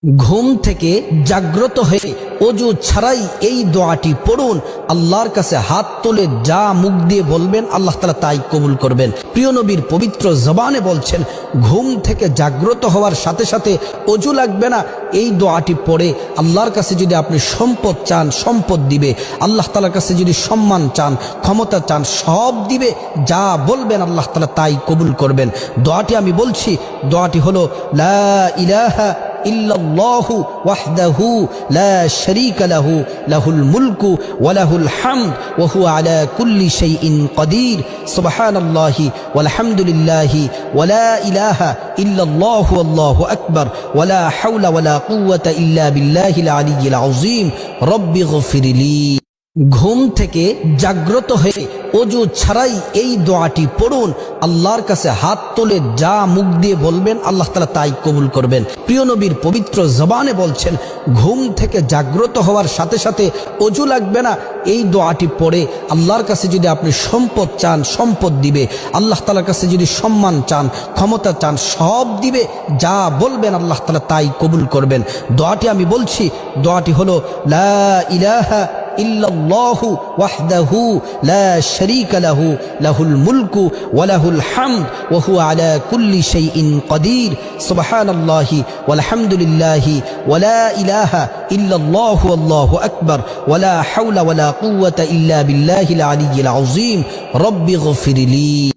ঘুম থেকে জাগ্রত হয়ে ওযু ছাড়াই এই দোয়াটি পড়ুন। আল্লাহর কাছে হাত তুলে যা মুখ দিয়ে বলবেন আল্লাহ তাআলা তাই কবুল করবেন। প্রিয় নবীর পবিত্র জবানে বলছেন, ঘুম থেকে জাগ্রত হওয়ার সাথে সাথে ওযু লাগবে না, এই দোয়াটি পড়ে আল্লাহর কাছে যদি আপনি সম্পদ চান সম্পদ দিবে, আল্লাহ তাআলার কাছে যদি সম্মান চান ক্ষমতা চান সব দিবে। যা বলবেন আল্লাহ তাআলা তাই কবুল করবেন। দোয়াটি আমি বলছি, দোয়াটি হলো লা ইলাহা ইল্লাল্লাহু ওয়াহদাহু লা শারীকা লাহু লাহুল মুলকু ওয়া লাহুল হামদ ওয়া হুয়া আলা কুল্লি শাইইন কাদির সুবহানাল্লাহি ওয়াল হামদুলিল্লাহি ওয়া লা ইলাহা ইল্লাল্লাহু আল্লাহু আকবার ওয়া লা হাওলা ওয়া লা কুওয়াতা ইল্লা বিল্লাহিল আলিয়্যিল আযীম রব্বিগফিরলি। ঘুম থেকে জাগ্রত হয়ে ওযু ছাড়াই এই দোয়াটি পড়ুন। আল্লাহর কাছে হাত তুলে যা মুখ দিয়ে বলবেন আল্লাহ তাআলা তাই কবুল করবেন। প্রিয় নবীর পবিত্র জবানে বলছেন, ঘুম থেকে জাগ্রত হওয়ার সাথে সাথে ওযু লাগবে না, এই দোয়াটি পড়ে আল্লাহর কাছে যদি আপনি সম্পদ চান সম্পদ দিবে, আল্লাহ তাআলার কাছে যদি সম্মান চান ক্ষমতা চান সব দিবে। যা বলবেন আল্লাহ তাআলা তাই কবুল করবেন। দোয়াটি আমি বলছি, দোয়াটি হলো লা ইলাহা ইল্লাল্লাহু ওয়াহদাহু লা শারীকা লাহু লাহুল মুলকু ওয়া লাহুল হামদ ওয়া হুয়া আলা কুল্লি শাইইন কাদির সুবহানাল্লাহি ওয়াল হামদুলিল্লাহি ওয়া লা ইলাহা ইল্লাল্লাহু আল্লাহু আকবার ওয়া লা হাওলা ওয়া লা কুওয়াতা ইল্লা বিল্লাহিল আলিয়্যিল আযীম রব্বিগফিরলি।